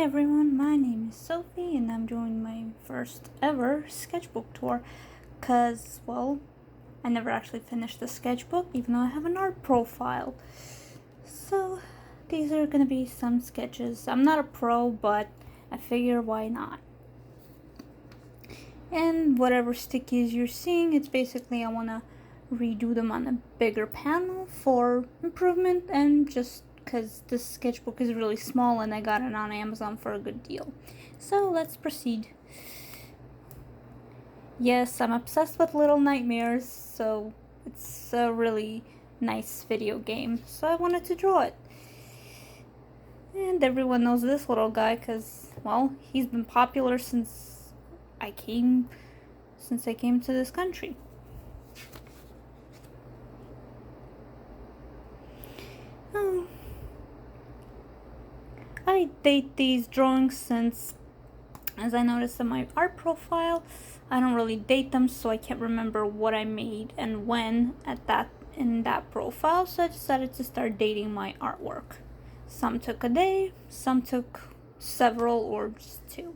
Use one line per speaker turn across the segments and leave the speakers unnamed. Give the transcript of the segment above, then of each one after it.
everyone, my name is Sophie and I'm doing my first ever sketchbook tour because, well, I never actually finished the sketchbook even though I have an art profile. So these are going to be some sketches. I'm not a pro, but I figure why not. And whatever stickies you're seeing, it's basically I want to redo them on a bigger panel for improvement and just because this sketchbook is really small and I got it on Amazon for a good deal. So let's proceed. Yes, I'm obsessed with Little Nightmares, so it's a really nice video game, so I wanted to draw it. And everyone knows this little guy because, well, he's been popular since I came to this country. I date these drawings since, as I noticed in my art profile, I don't really date them, so I can't remember what I made and when in that profile, so I decided to start dating my artwork. Some took a day, some took several, or just two.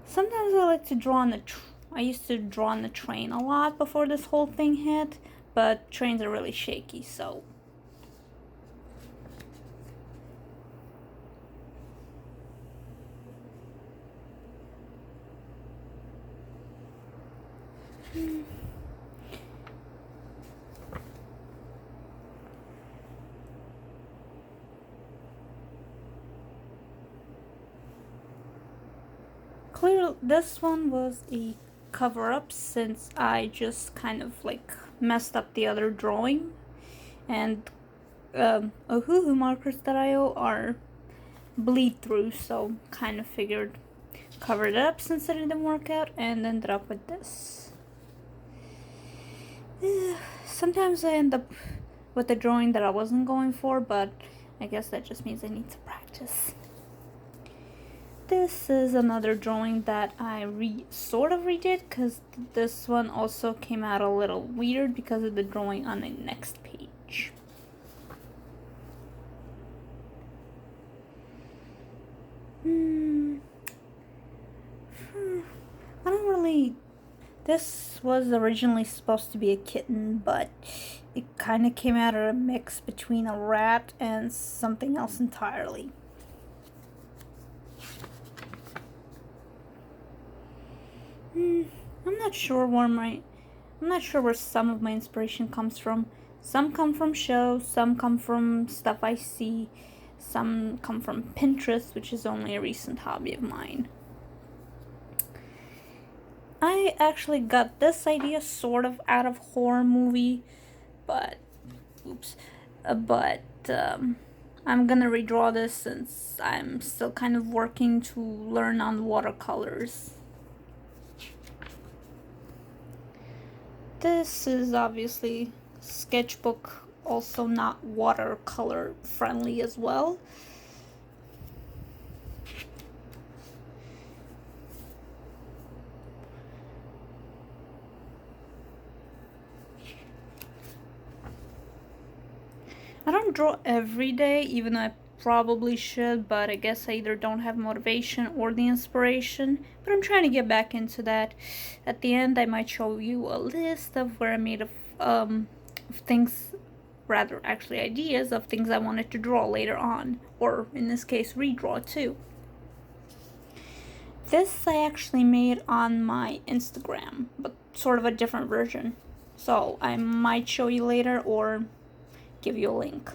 Sometimes I like to draw on I used to draw on the train a lot before this whole thing hit, but trains are really shaky, so. Clearly, this one was a cover-up since I just kind of like messed up the other drawing, and Ohuhu markers.io are bleed through, so kind of figured cover it up since it didn't work out and ended up with this. Sometimes I end up with a drawing that I wasn't going for, but I guess that just means I need to practice. This is another drawing that I sort of redid because this one also came out a little weird because of the drawing on the next page. I don't really. This was originally supposed to be a kitten, but it kind of came out of a mix between a rat and something else entirely. I'm not sure where some of my inspiration comes from. Some come from shows, some come from stuff I see, some come from Pinterest, which is only a recent hobby of mine. I actually got this idea sort of out of horror movie, but I'm gonna redraw this since I'm still kind of working to learn on watercolors. This is obviously sketchbook, also not watercolor friendly as well. I don't draw every day, even though I probably should, but I guess I either don't have motivation or the inspiration, but I'm trying to get back into that. At the end, I might show you a list of where I made of things, rather actually ideas of things I wanted to draw later on, or in this case, redraw too. This I actually made on my Instagram, but sort of a different version, so I might show you later or give you a link.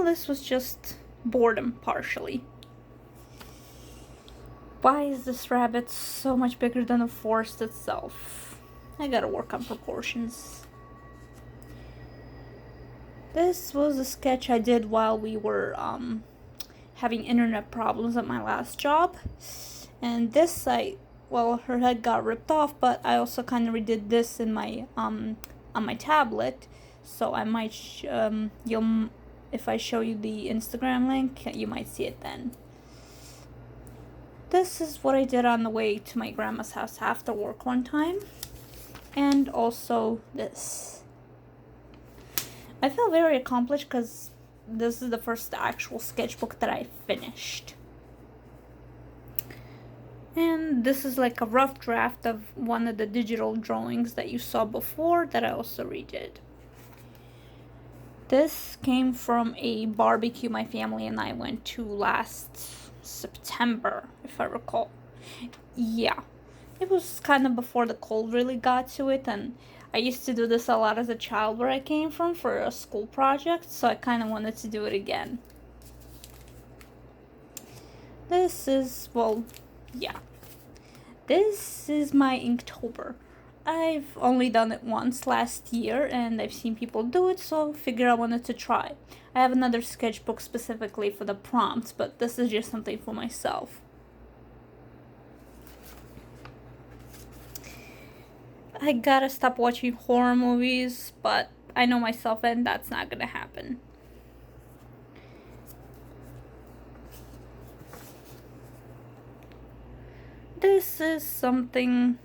This was just boredom partially. Why is this rabbit so much bigger than the forest itself? I gotta work on proportions. This was a sketch I did while we were having internet problems at my last job. And this her head got ripped off, but I also kind of redid this in my on my tablet. So I might if I show you the Instagram link, you might see it then. This is what I did on the way to my grandma's house after work one time. And also this. I feel very accomplished because this is the first actual sketchbook that I finished. And this is like a rough draft of one of the digital drawings that you saw before that I also redid. This came from a barbecue my family and I went to last September, if I recall. Yeah, it was kind of before the cold really got to it, and I used to do this a lot as a child where I came from for a school project, so I kind of wanted to do it again. This is, well, yeah. This is my Inktober. I've only done it once last year and I've seen people do it, so I figured I wanted to try. I have another sketchbook specifically for the prompts, but this is just something for myself. I gotta stop watching horror movies, but I know myself and that's not gonna happen. This is something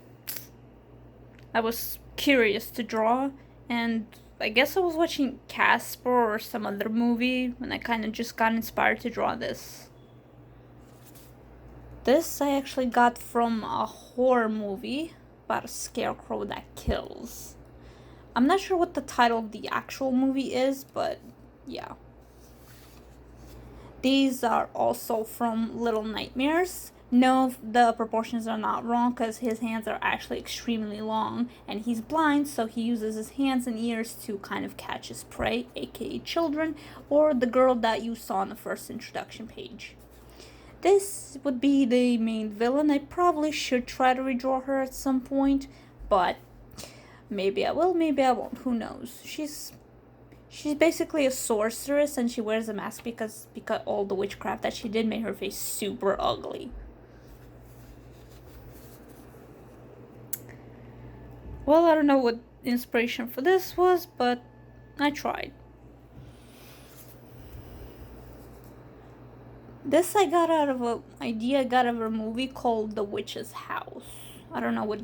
I was curious to draw, and I guess I was watching Casper or some other movie when I kind of just got inspired to draw this. This I actually got from a horror movie about a scarecrow that kills. I'm not sure what the title of the actual movie is, but yeah. These are also from Little Nightmares. No, the proportions are not wrong because his hands are actually extremely long and he's blind, so he uses his hands and ears to kind of catch his prey, aka children, or the girl that you saw on the first introduction page. This would be the main villain. I probably should try to redraw her at some point, but maybe I will, maybe I won't, who knows. She's basically a sorceress and she wears a mask because all the witchcraft that she did made her face super ugly. Well, I don't know what inspiration for this was, but I tried. This I got out of an idea I got out of a movie called The Witch's House. I don't know what,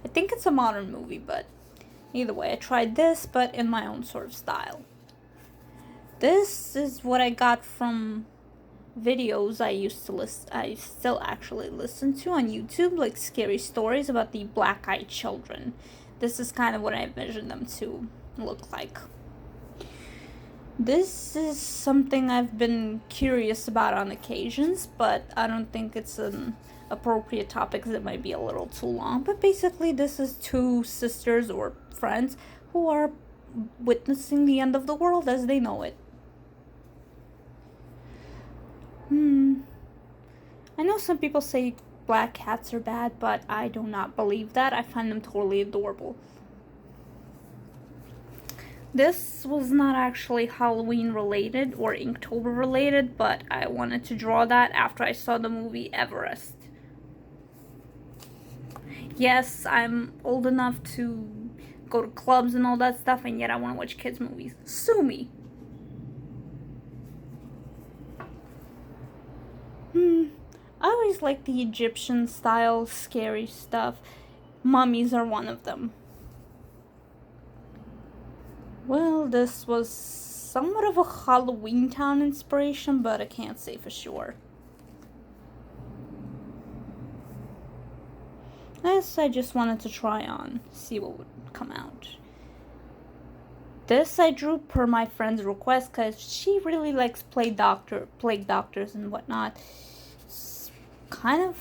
I think it's a modern movie, but either way, I tried this, but in my own sort of style. This is what I got from videos I used to listen, I still actually listen to on YouTube, like scary stories about the black-eyed children. This is kind of what I envisioned them to look like. This is something I've been curious about on occasions, but I don't think it's an appropriate topic because it might be a little too long. But basically, this is two sisters or friends who are witnessing the end of the world as they know it. I know some people say black cats are bad, but I do not believe that. I find them totally adorable. This was not actually Halloween related or Inktober related, but I wanted to draw that after I saw the movie Everest. Yes, I'm old enough to go to clubs and all that stuff, and yet I want to watch kids' movies. Sue me. I always like the Egyptian style scary stuff. Mummies are one of them. Well, this was somewhat of a Halloween Town inspiration, but I can't say for sure. This I just wanted to try on, see what would come out. This I drew per my friend's request because she really likes plague doctors and whatnot. It's kind of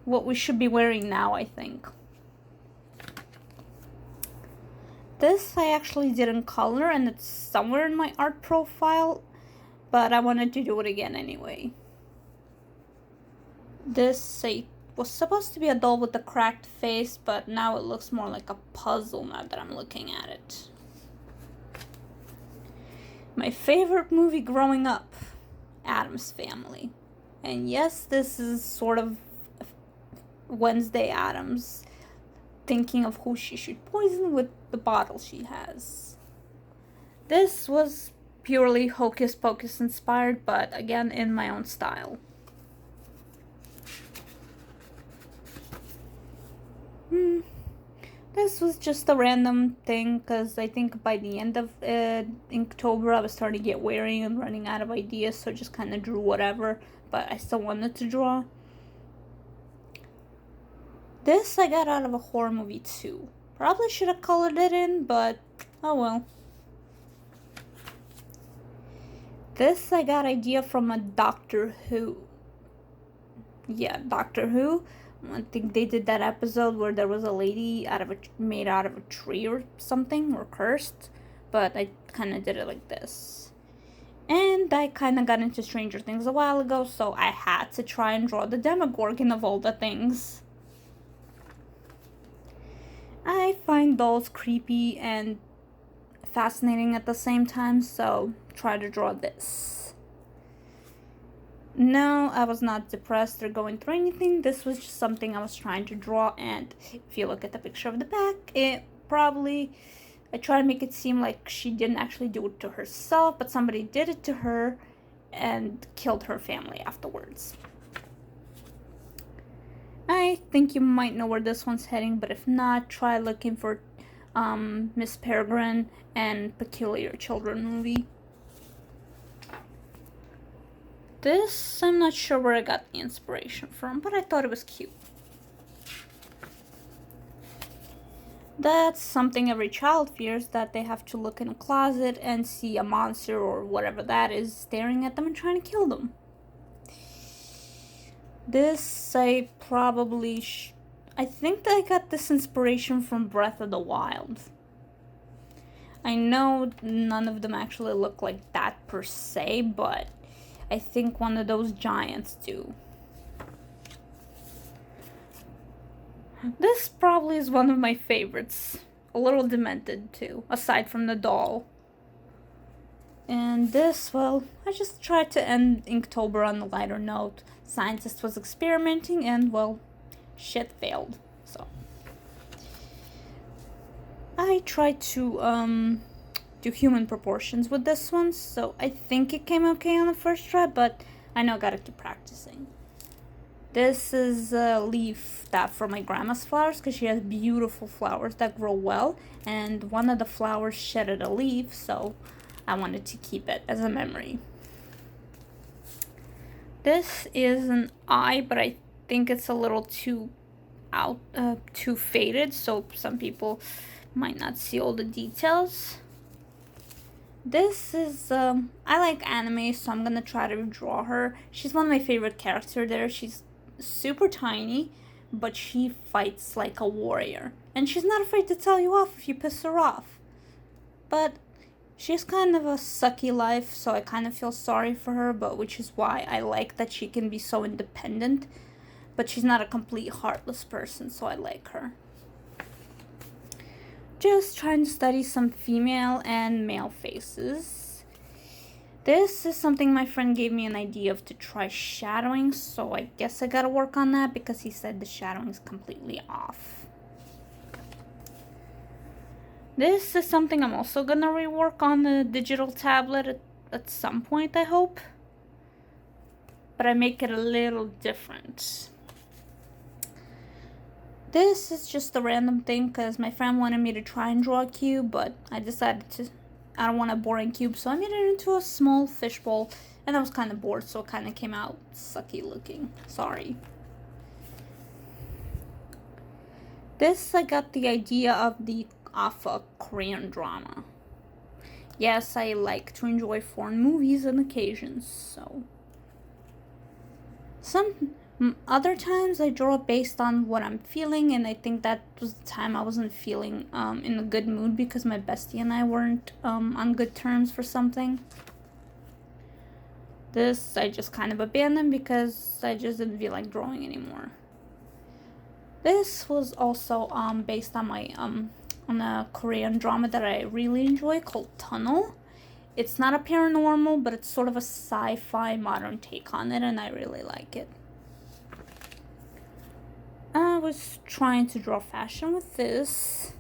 what we should be wearing now, I think. This I actually did in color and it's somewhere in my art profile, but I wanted to do it again anyway. This was supposed to be a doll with a cracked face, but now it looks more like a puzzle now that I'm looking at it. My favorite movie growing up, Addams Family. And yes, this is sort of Wednesday Addams thinking of who she should poison with the bottle she has. This was purely Hocus Pocus inspired, but again in my own style. This was just a random thing because I think by the end of Inktober I was starting to get weary and running out of ideas, so I just kind of drew whatever, but I still wanted to draw. This I got out of a horror movie too. Probably should have colored it in, but oh well. This I got idea from a Doctor Who. Yeah, Doctor Who. I think they did that episode where there was a lady made out of a tree or something, or cursed. But I kind of did it like this. And I kind of got into Stranger Things a while ago, so I had to try and draw the Demogorgon of all the things. I find dolls creepy and fascinating at the same time, so try to draw this. No, I was not depressed or going through anything. This was just something I was trying to draw, and if you look at the picture of the back, I try to make it seem like she didn't actually do it to herself, but somebody did it to her and killed her family afterwards. I think you might know where this one's heading, but if not, try looking for Miss Peregrine and Peculiar Children movie. This, I'm not sure where I got the inspiration from, but I thought it was cute. That's something every child fears, that they have to look in a closet and see a monster or whatever that is staring at them and trying to kill them. This, I think that I got this inspiration from Breath of the Wild. I know none of them actually look like that per se, but I think one of those giants do. This probably is one of my favorites. A little demented too, aside from the doll. And this, well, I just tried to end Inktober on a lighter note. Scientist was experimenting and, well, shit failed. So I tried to do human proportions with this one, so I think it came okay on the first try, but I know I gotta keep practicing. This is a leaf that from my grandma's flowers, because she has beautiful flowers that grow well, and one of the flowers shedded a leaf, so I wanted to keep it as a memory. This is an eye, but I think it's a little too faded, so some people might not see all the details. This is, I like anime, so I'm gonna try to draw her. She's one of my favorite characters there. She's super tiny, but she fights like a warrior. And she's not afraid to tell you off if you piss her off. But she's kind of a sucky life, so I kind of feel sorry for her, but which is why I like that she can be so independent. But she's not a complete heartless person, so I like her. Just trying to study some female and male faces. This is something my friend gave me an idea of to try shadowing, so I guess I gotta work on that because he said the shadowing is completely off. This is something I'm also gonna rework on the digital tablet at some point, I hope. But I make it a little different. This is just a random thing because my friend wanted me to try and draw a cube, but I decided I don't want a boring cube, so I made it into a small fishbowl, and I was kind of bored, so it kind of came out sucky looking. Sorry. This I got the idea off a Korean drama. Yes, I like to enjoy foreign movies on occasions, so some other times I draw based on what I'm feeling, and I think that was the time I wasn't feeling in a good mood because my bestie and I weren't on good terms for something. This I just kind of abandoned because I just didn't feel like drawing anymore. This was also based on my on a Korean drama that I really enjoy called Tunnel. It's not a paranormal, but it's sort of a sci-fi modern take on it, and I really like it. I was trying to draw fashion with this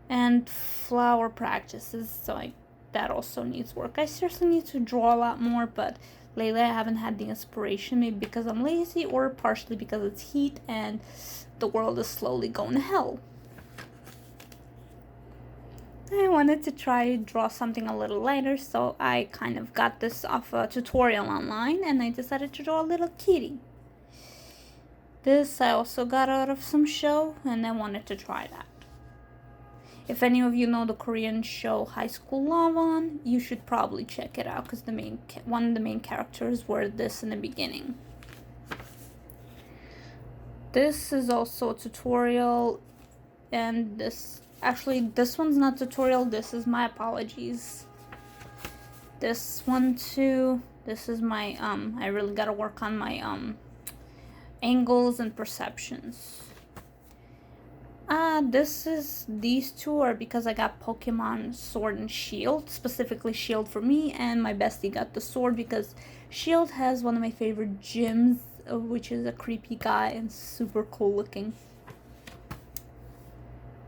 and flower practices, so that also needs work. I seriously need to draw a lot more, but lately I haven't had the inspiration, maybe because I'm lazy or partially because it's heat and the world is slowly going to hell. I wanted to try draw something a little lighter, so I kind of got this off a tutorial online and I decided to draw a little kitty. This I also got out of some show and I wanted to try that. If any of you know the Korean show High School Love-On, you should probably check it out because one of the main characters were this in the beginning. This is also a tutorial, and this one's not tutorial, this is my apologies. This one too, this is my I really gotta work on my angles and perceptions. These two are because I got Pokemon Sword and Shield, specifically Shield for me, and my bestie got the Sword because Shield has one of my favorite gyms, which is a creepy guy and super cool looking.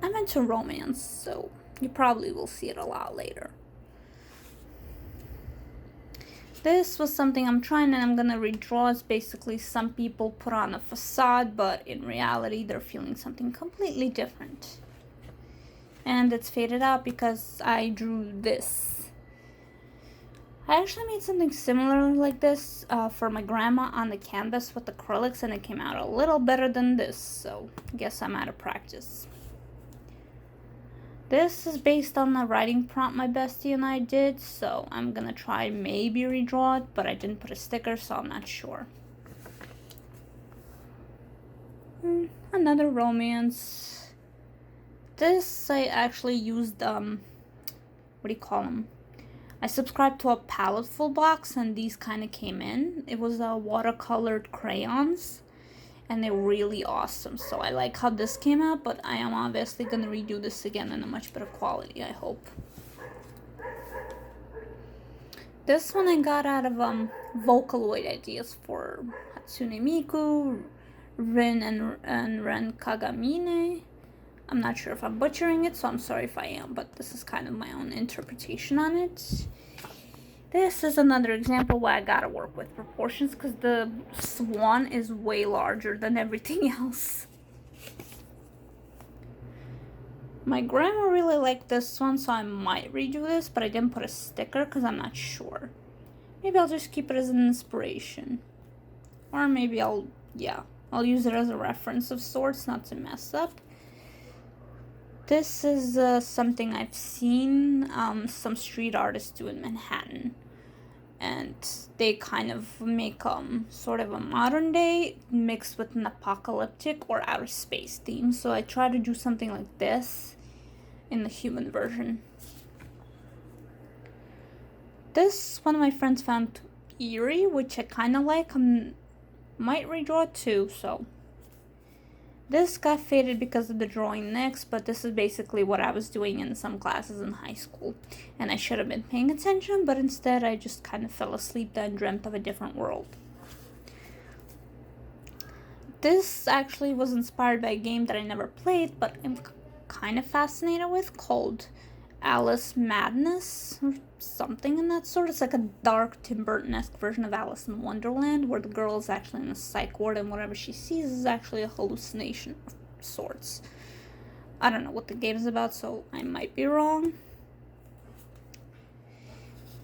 I'm into romance, so you probably will see it a lot later. This was something I'm trying and I'm gonna redraw. It's basically some people put on a facade, but in reality they're feeling something completely different. And it's faded out because I drew this. I actually made something similar like this for my grandma on the canvas with acrylics, and it came out a little better than this, so I guess I'm out of practice. This is based on the writing prompt my bestie and I did, so I'm gonna try maybe redraw it, but I didn't put a sticker, so I'm not sure. Another romance. This I actually used, what do you call them? I subscribed to a Palettefull box and these kind of came in. It was watercolored crayons and they're really awesome. So I like how this came out, but I am obviously going to redo this again in a much better quality, I hope. This one I got out of Vocaloid ideas for Hatsune Miku, Rin and Ren Kagamine. I'm not sure if I'm butchering it, so I'm sorry if I am, but this is kind of my own interpretation on it. This is another example where I gotta work with proportions because the swan is way larger than everything else. My grandma really liked this one, so I might redo this, but I didn't put a sticker because I'm not sure. Maybe I'll just keep it as an inspiration. Or maybe I'll use it as a reference of sorts, not to mess up. This is something I've seen some street artists do in Manhattan. And they kind of make sort of a modern day mixed with an apocalyptic or outer space theme. So I try to do something like this in the human version. This one of my friends found eerie, which I kind of like. I might redraw it too, so. This got faded because of the drawing next, but this is basically what I was doing in some classes in high school. And I should have been paying attention, but instead I just kind of fell asleep and dreamt of a different world. This actually was inspired by a game that I never played, but I'm kind of fascinated with, called Alice Madness, or something in that sort. It's like a dark Tim Burton-esque version of Alice in Wonderland, where the girl is actually in a psych ward and whatever she sees is actually a hallucination of sorts. I don't know what the game is about, so I might be wrong.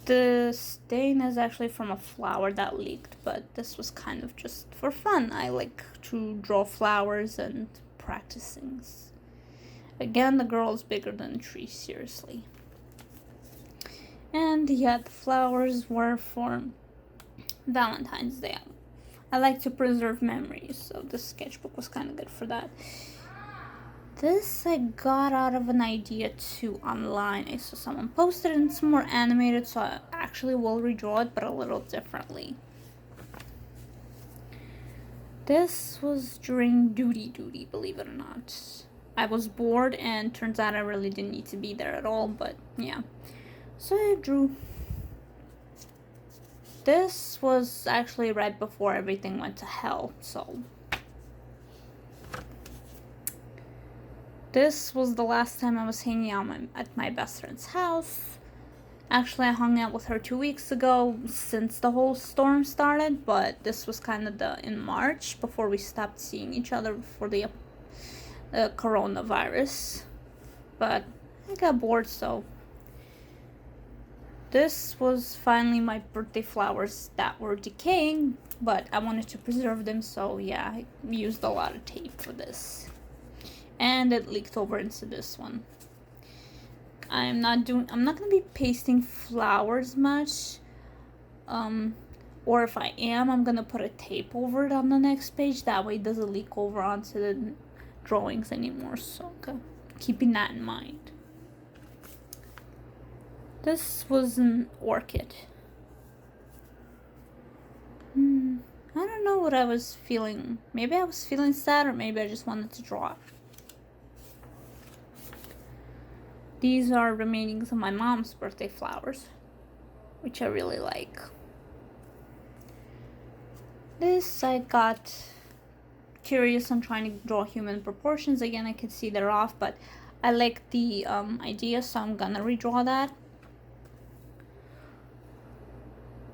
The stain is actually from a flower that leaked, but this was kind of just for fun. I like to draw flowers and practice things. Again, the girl is bigger than the tree, seriously. And yeah, the flowers were for Valentine's Day. I like to preserve memories, so this sketchbook was kind of good for that. This I got out of an idea too online. I saw someone posted it and it's more animated, so I actually will redraw it, but a little differently. This was during duty, believe it or not. I was bored and turns out I really didn't need to be there at all, but yeah. So I drew. This was actually right before everything went to hell, so. This was the last time I was hanging out at my best friend's house. Actually, I hung out with her 2 weeks ago since the whole storm started, but this was kind of in March before we stopped seeing each other for the coronavirus. But I got bored, so this was finally my birthday flowers that were decaying, but I wanted to preserve them, so yeah, I used a lot of tape for this. And it leaked over into this one. I'm not gonna be pasting flowers much. Or if I am, I'm gonna put a tape over it on the next page. That way it doesn't leak over onto the drawings anymore. So okay, keeping that in mind. This was an orchid. I don't know what I was feeling. Maybe I was feeling sad, or maybe I just wanted to draw. These are remainings of my mom's birthday flowers, which I really like. This I got curious on trying to draw human proportions. Again, I can see they're off, but I like the idea, so I'm gonna redraw that.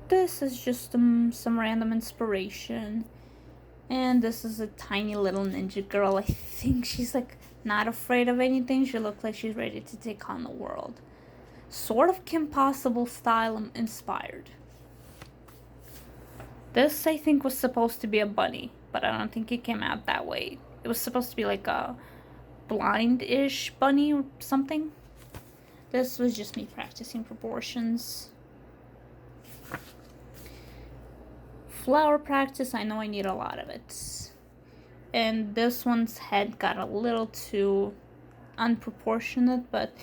This is just some random inspiration. And this is a tiny little ninja girl. I think she's like not afraid of anything. She looks like she's ready to take on the world. Sort of Kim Possible style inspired. This, I think, was supposed to be a bunny, but I don't think it came out that way. It was supposed to be like a blind-ish bunny or something. This was just me practicing proportions. Flower practice, I know I need a lot of it. And this one's head got a little too unproportionate, but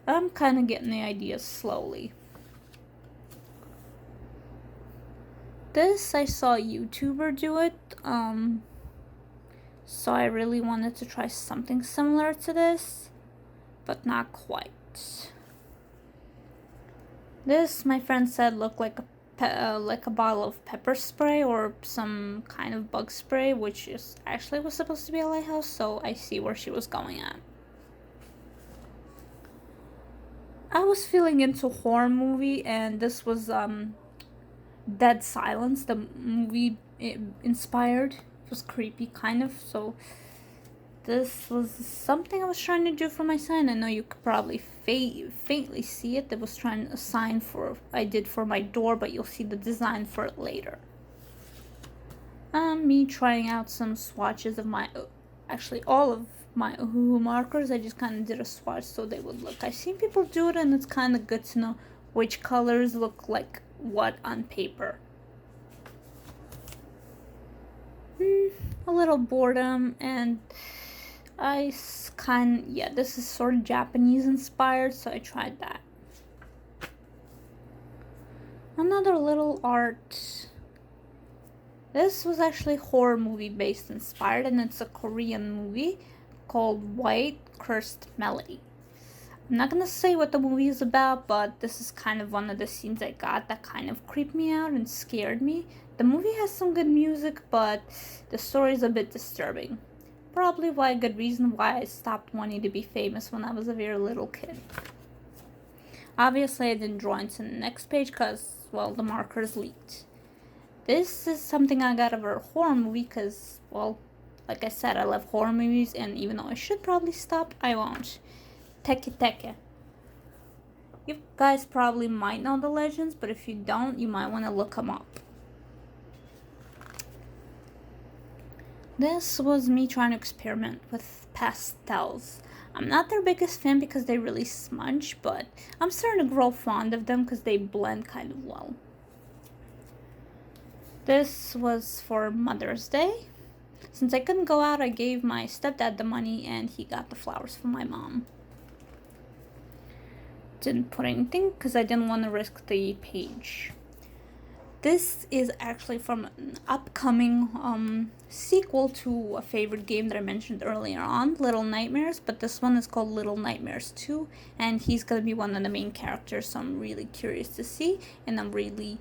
I'm kind of getting the idea slowly. This, I saw a YouTuber do it, so I really wanted to try something similar to this, but not quite. This, my friend said, looked like a bottle of pepper spray or some kind of bug spray, which is actually was supposed to be a lighthouse, so I see where she was going at. I was feeling into horror movie, and this was Dead Silence, the movie inspired. It was creepy, kind of, so this was something I was trying to do for my sign. I know you could probably faintly see it. That was trying a sign I did for my door, but you'll see the design for it later. Me trying out some swatches of my, actually all of my Ohuhu markers. I just kind of did a swatch so they would look. I've seen people do it, and it's kind of good to know which colors look like what on paper. A little boredom, and this is sort of Japanese inspired, so I tried that. Another little art. This was actually horror movie based inspired, and it's a Korean movie called White Cursed Melody. I'm not gonna say what the movie is about, but this is kind of one of the scenes I got that kind of creeped me out and scared me. The movie has some good music, but the story is a bit disturbing. Probably a good reason why I stopped wanting to be famous when I was a very little kid. Obviously, I didn't draw into the next page because, well, the markers leaked. This is something I got of a horror movie because, well, like I said, I love horror movies, and even though I should probably stop, I won't. Teke Teke. You guys probably might know the legends, but if you don't, you might want to look them up. This was me trying to experiment with pastels. I'm not their biggest fan because they really smudge, but I'm starting to grow fond of them because they blend kind of well. This was for Mother's Day. Since I couldn't go out, I gave my stepdad the money, and he got the flowers for my mom. Didn't put anything because I didn't want to risk the page. This is actually from an upcoming sequel to a favorite game that I mentioned earlier on, Little Nightmares, but this one is called Little Nightmares 2, and he's going to be one of the main characters, so I'm really curious to see, and I'm really,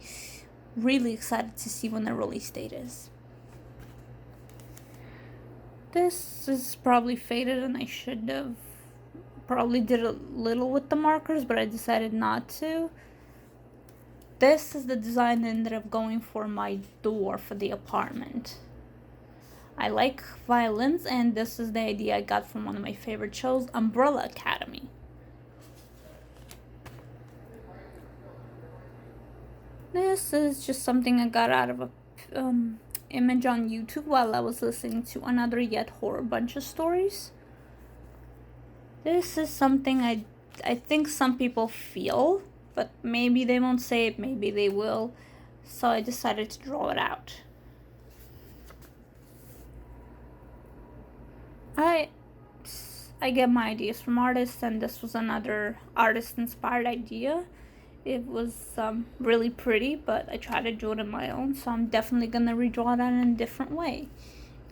really excited to see when the release date is. This is probably faded, and I should have probably did a little with the markers, but I decided not to. This is the design I ended up going for my door for the apartment. I like violins, and this is the idea I got from one of my favorite shows, Umbrella Academy. This is just something I got out of a image on YouTube while I was listening to Another Yet Horror Bunch of Stories. This is something I think some people feel, but maybe they won't say it, maybe they will. So I decided to draw it out. I get my ideas from artists, and this was another artist-inspired idea. It was really pretty, but I tried to do it on my own, so I'm definitely gonna redraw that in a different way.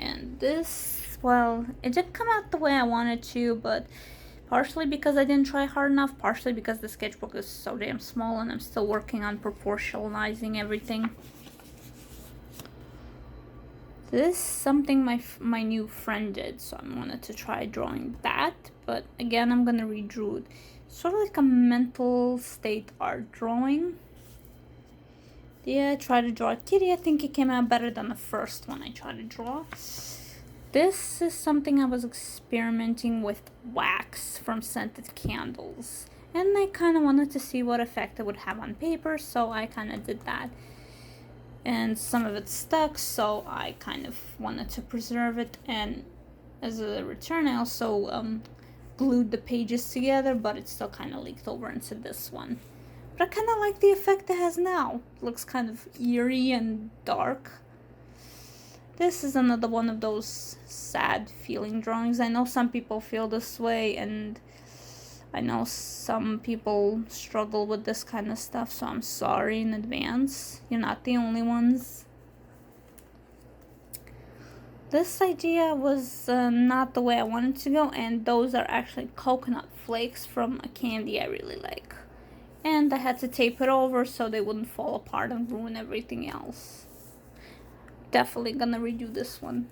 And this, well, it didn't come out the way I wanted to, but partially because I didn't try hard enough, partially because the sketchbook is so damn small and I'm still working on proportionalizing everything. This is something my new friend did, so I wanted to try drawing that, but again, I'm gonna redraw it. Sort of like a mental state art drawing. Yeah, I tried to draw a kitty. I think it came out better than the first one I tried to draw. This is something I was experimenting with wax from scented candles, and I kind of wanted to see what effect it would have on paper, so I kind of did that. And some of it stuck, so I kind of wanted to preserve it, and as a return I also glued the pages together, but it still kind of leaked over into this one. But I kind of like the effect it has now. It looks kind of eerie and dark. This is another one of those sad feeling drawings. I know some people feel this way, and I know some people struggle with this kind of stuff, so I'm sorry in advance. You're not the only ones. This idea was not the way I wanted to go, and those are actually coconut flakes from a candy I really like. And I had to tape it over so they wouldn't fall apart and ruin everything else. Definitely gonna redo this one.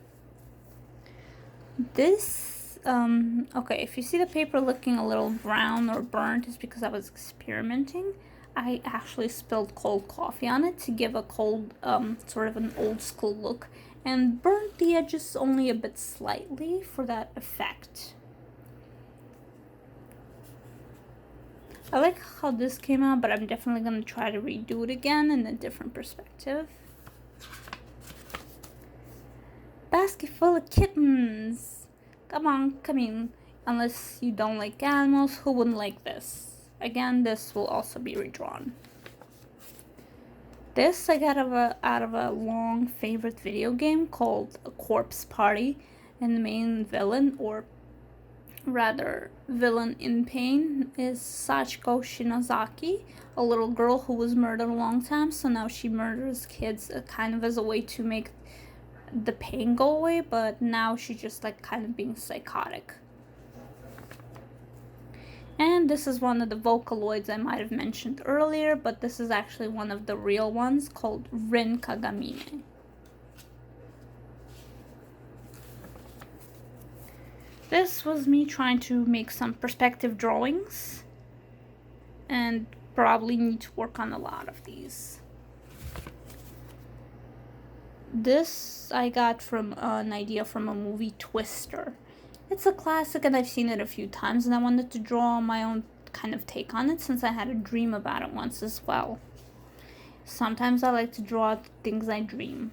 This okay, if you see the paper looking a little brown or burnt, it's because I was experimenting. I actually spilled cold coffee on it to give a cold, sort of an old school look, and burnt the edges only a bit slightly for that effect. I like how this came out, but I'm definitely gonna try to redo it again in a different perspective. Basket full of kittens! Come on, come in. Unless you don't like animals, who wouldn't like this? Again, this will also be redrawn. This I got out of a long favorite video game called A Corpse Party, and the main villain, or rather villain in pain, is Sachiko Shinozaki, a little girl who was murdered a long time, so now she murders kids kind of as a way to make the pain go away, but now she's just like kind of being psychotic. And this is one of the Vocaloids I might have mentioned earlier, but this is actually one of the real ones called Rin Kagamine. This was me trying to make some perspective drawings, and probably need to work on a lot of these. This I got from an idea from a movie, Twister. It's a classic and I've seen it a few times, and I wanted to draw my own kind of take on it since I had a dream about it once as well. Sometimes I like to draw things I dream.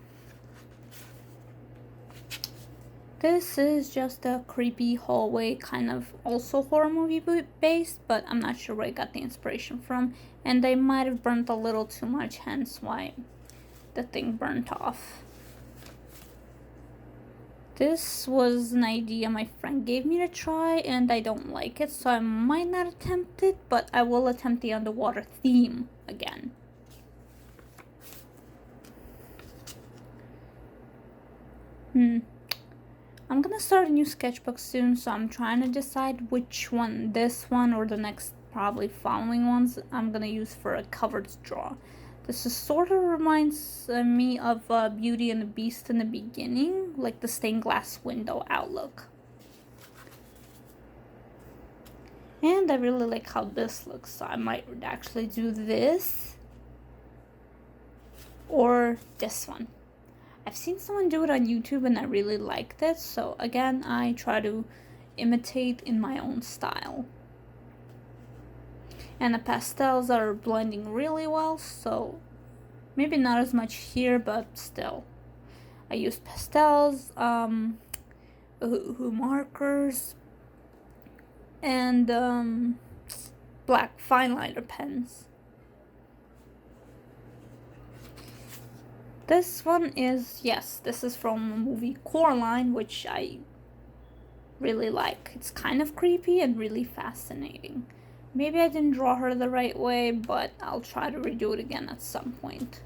This is just a creepy hallway, kind of also horror movie based, but I'm not sure where I got the inspiration from, and I might have burnt a little too much, hence why the thing burnt off. This was an idea my friend gave me to try, and I don't like it, so I might not attempt it, but I will attempt the underwater theme again. I'm gonna start a new sketchbook soon, so I'm trying to decide which one, this one or the next probably following ones, I'm gonna use for a cover to draw. This is sort of reminds me of Beauty and the Beast in the beginning, like the stained glass window outlook. And I really like how this looks, so I might actually do this or this one. I've seen someone do it on YouTube and I really liked it, so again, I try to imitate in my own style. And the pastels are blending really well, so Maybe not as much here, but still. I used pastels, markers, and black fine liner pens. This one is, yes, this is from the movie Coraline, which I really like. It's kind of creepy and really fascinating. Maybe I didn't draw her the right way, but I'll try to redo it again at some point.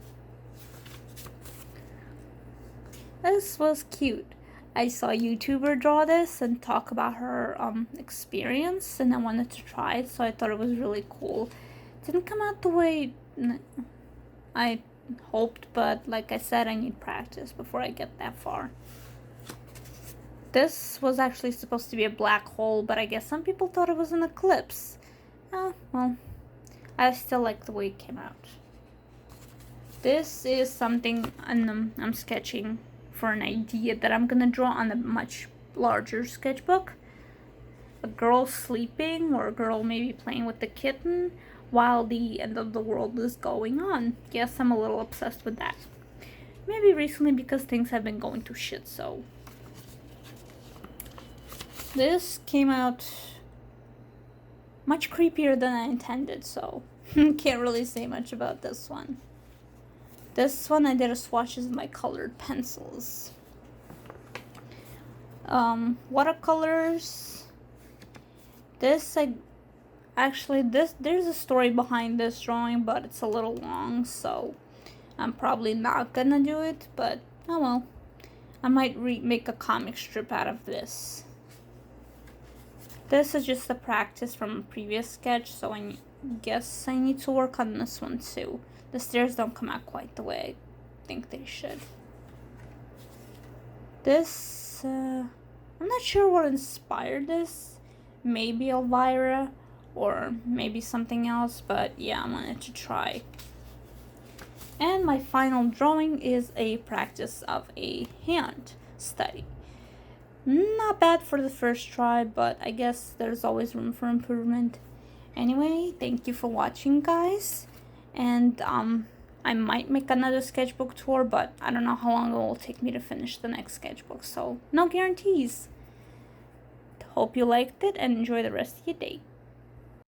This was cute. I saw a YouTuber draw this and talk about her experience, and I wanted to try it, so I thought it was really cool. It didn't come out the way I hoped, but like I said, I need practice before I get that far. This was actually supposed to be a black hole, but I guess some people thought it was an eclipse. Well, I still like the way it came out. This is something I'm sketching for an idea that I'm gonna draw on a much larger sketchbook. A girl sleeping, or a girl maybe playing with the kitten while the end of the world is going on. Yes, I'm a little obsessed with that. Maybe recently because things have been going to shit, so. This came out much creepier than I intended, so can't really say much about this one. This one I did a swatches of my colored pencils. Watercolors. There's a story behind this drawing, but it's a little long, so I'm probably not gonna do it, but oh well. I might make a comic strip out of this. This is just a practice from a previous sketch, so I guess I need to work on this one too. The stairs don't come out quite the way I think they should. This, I'm not sure what inspired this. Maybe Elvira, or maybe something else, but yeah, I wanted to try. And my final drawing is a practice of a hand study. Not bad for the first try, but I guess there's always room for improvement. Anyway, thank you for watching, guys. And I might make another sketchbook tour, but I don't know how long it will take me to finish the next sketchbook, so no guarantees. Hope you liked it and enjoy the rest of your day.